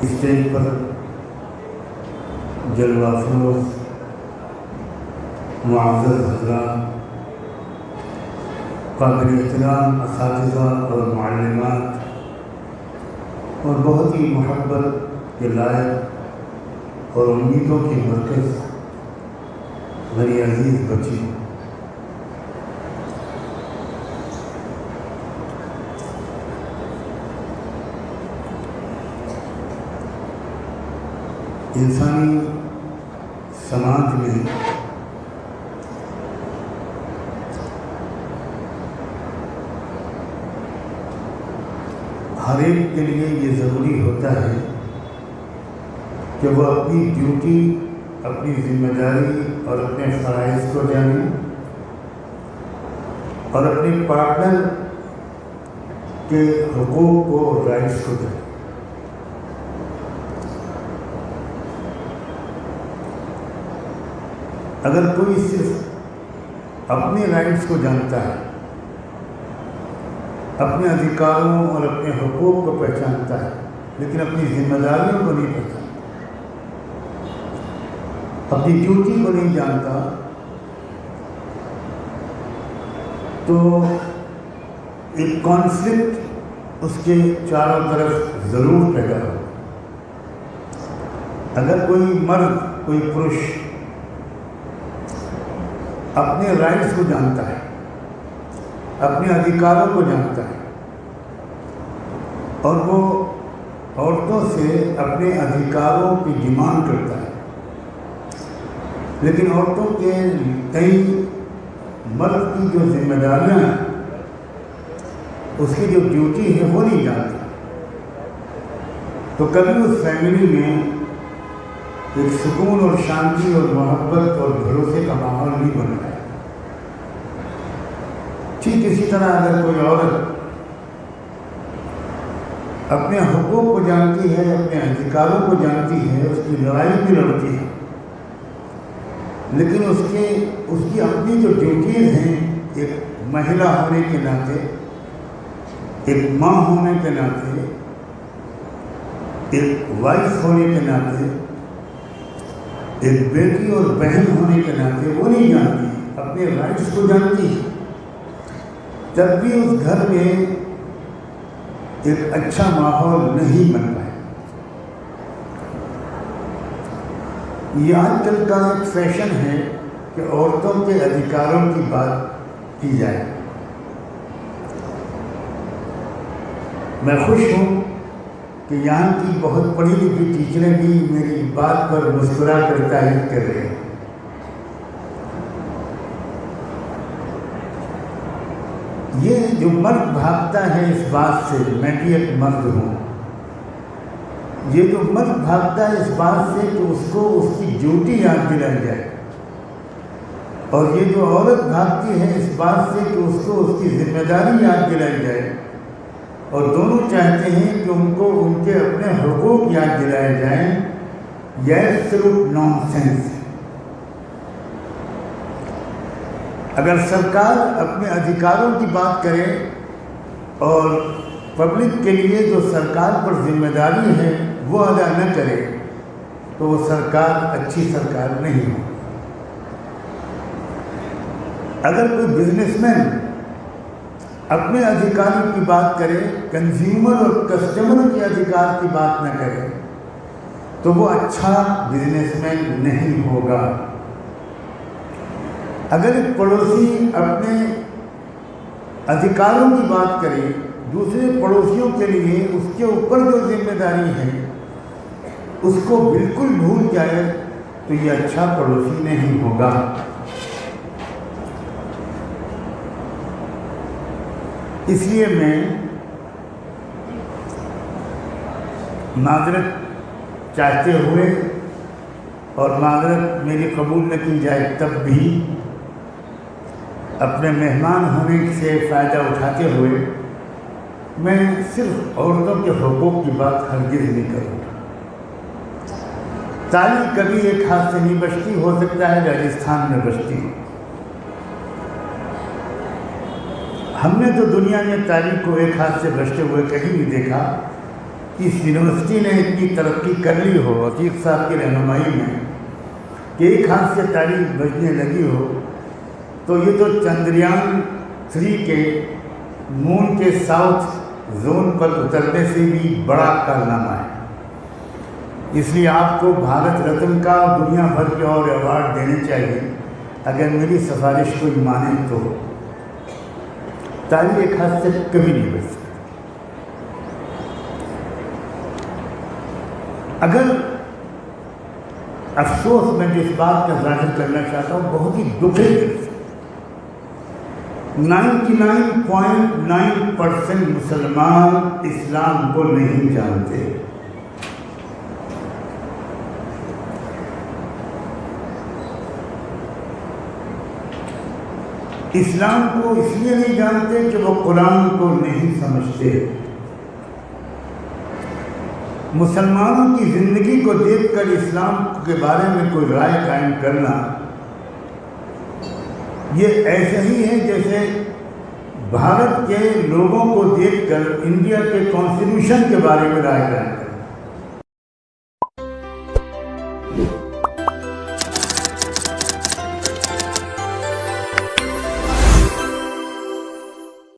Stage پر جلوہ افروز معزز حضرات، قابل احترام اساتذہ اور معلمات، اور بہت ہی محبت کے لائق اور امیدوں کی مرکز میری عزیز بچی، انسانی سماج میں ہر ایک کے لیے یہ ضروری ہوتا ہے کہ وہ اپنی ڈیوٹی، اپنی ذمہ داری اور اپنے فرائض کو جانے اور اپنے پارٹنر کے حقوق اور رائٹس کو جانے۔ اگر کوئی صرف اپنے رائٹس کو جانتا ہے، اپنے ادھیکاروں اور اپنے حقوق کو پہچانتا ہے، لیکن اپنی ذمہ داریوں کو نہیں پہچانتا، اپنی ڈیوٹی کو نہیں جانتا، تو ایک کانفلکٹ اس کے چاروں طرف ضرور پیدا ہو۔ اگر کوئی مرد، کوئی پرش اپنے رائٹس کو جانتا ہے، اپنے ادھیکاروں کو جانتا ہے، اور وہ عورتوں سے اپنے ادھیکاروں کی ڈیمانڈ کرتا ہے، لیکن عورتوں کے کئی مرد کی جو ذمہ داریاں ہیں، اس کی جو ڈیوٹی ہے وہ نہیں جانتا، تو کبھی اس فیملی میں ایک سکون اور شانتی اور محبت اور بھروسے کا ماحول نہیں بن رہا ہے۔ ٹھیک اسی طرح اگر کوئی عورت اپنے حقوق کو جانتی ہے، اپنے ادھیکاروں کو جانتی ہے، اس کی لڑائی بھی لڑتی ہے، لیکن اس کی اپنی جو ڈیوٹیز ہیں، ایک مہیلا ہونے کے ناطے، ایک ماں ہونے کے ناطے، ایک وائف ہونے کے ناطے، ایک بیٹی اور بہن ہونے کے ناطے وہ نہیں جانتی، اپنے رائٹس کو جانتی ہے، تب بھی اس گھر میں ایک اچھا ماحول نہیں بن پایا۔ یہ آج کل کا ایک فیشن ہے کہ عورتوں کے ادھیکاروں کی بات کی جائے۔ میں خوش ہوں کہ یہاں کی بہت پڑھی لکھی ٹیچریں بھی میری بات پر مسکرا کر تعریف کر رہے ہیں۔ یہ جو مرد بھاگتا ہے اس بات سے میں بھی ایک مرد ہوں، یہ جو مرد بھاگتا ہے اس بات سے کہ اس کو اس کی ڈیوٹی یاد دلائی جائے، اور یہ جو عورت بھاگتی ہے اس بات سے کہ اس کو اس کی ذمہ داری یاد دلائی جائے، اور دونوں چاہتے ہیں کہ ان کو ان کے اپنے حقوق یاد دلائے جائیں، یہ ایبسولوٹ نان سینس ہے۔ اگر سرکار اپنے ادھیکاروں کی بات کرے اور پبلک کے لیے جو سرکار پر ذمہ داری ہے وہ ادا نہ کرے، تو وہ سرکار اچھی سرکار نہیں ہو۔ اگر کوئی بزنس مین اپنے ادھیکاروں کی بات کرے، کنزیومر اور کسٹمر کے ادھیکار کی بات نہ کرے، تو وہ اچھا بزنس مین نہیں ہوگا۔ اگر ایک پڑوسی اپنے ادھیکاروں کی بات کرے، دوسرے پڑوسیوں کے لیے اس کے اوپر جو ذمہ داری ہے اس کو بالکل بھول جائے، تو یہ اچھا پڑوسی نہیں ہوگا۔ اس لیے میں معذرت چاہتے ہوئے اور معذرت میری قبول نہ کی جائے تب بھی اپنے مہمان ہونے سے فائدہ اٹھاتے ہوئے میں صرف عورتوں کے حقوق کی بات ہرگز نہیں کروں گا۔ تالی کبھی ایک ہاتھ سے نہیں بجتی، ہو سکتا ہے راجستھان میں بجتی ہو۔ ہم نے تو دنیا میں تالی کو ایک ہاتھ سے بجتے ہوئے کہیں نہیں دیکھا، اس یونیورسٹی نے اتنی ترقی کر لی ہو عتیق صاحب کی رہنمائی میں کہ ایک ہاتھ سے تاریخ بجنے لگی ہو، تو یہ تو چندریان 3 کے مون کے ساؤتھ زون پر اترنے سے بھی بڑا کارنامہ ہے۔ اس لیے آپ کو بھارت رتن کا دنیا بھر کے اور ایوارڈ دینے چاہیے اگر میری سفارش کو مانے تو۔ تاریخ ایک ہاتھ سے کبھی نہیں بچ سکتی۔ اگر افسوس میں جو اس بات کا ظاہر کرنا چاہتا ہوں، بہت ہی دکھے دل سے 99.9% مسلمان اسلام کو نہیں جانتے۔ اسلام کو اس لیے نہیں جانتے کہ وہ قرآن کو نہیں سمجھتے۔ مسلمانوں کی زندگی کو دیکھ کر اسلام کے بارے میں کوئی رائے قائم کرنا یہ ایسا ہی ہے جیسے بھارت کے لوگوں کو دیکھ کر انڈیا کے کانسٹیٹیوشن کے بارے میں رائے قائم کرنا۔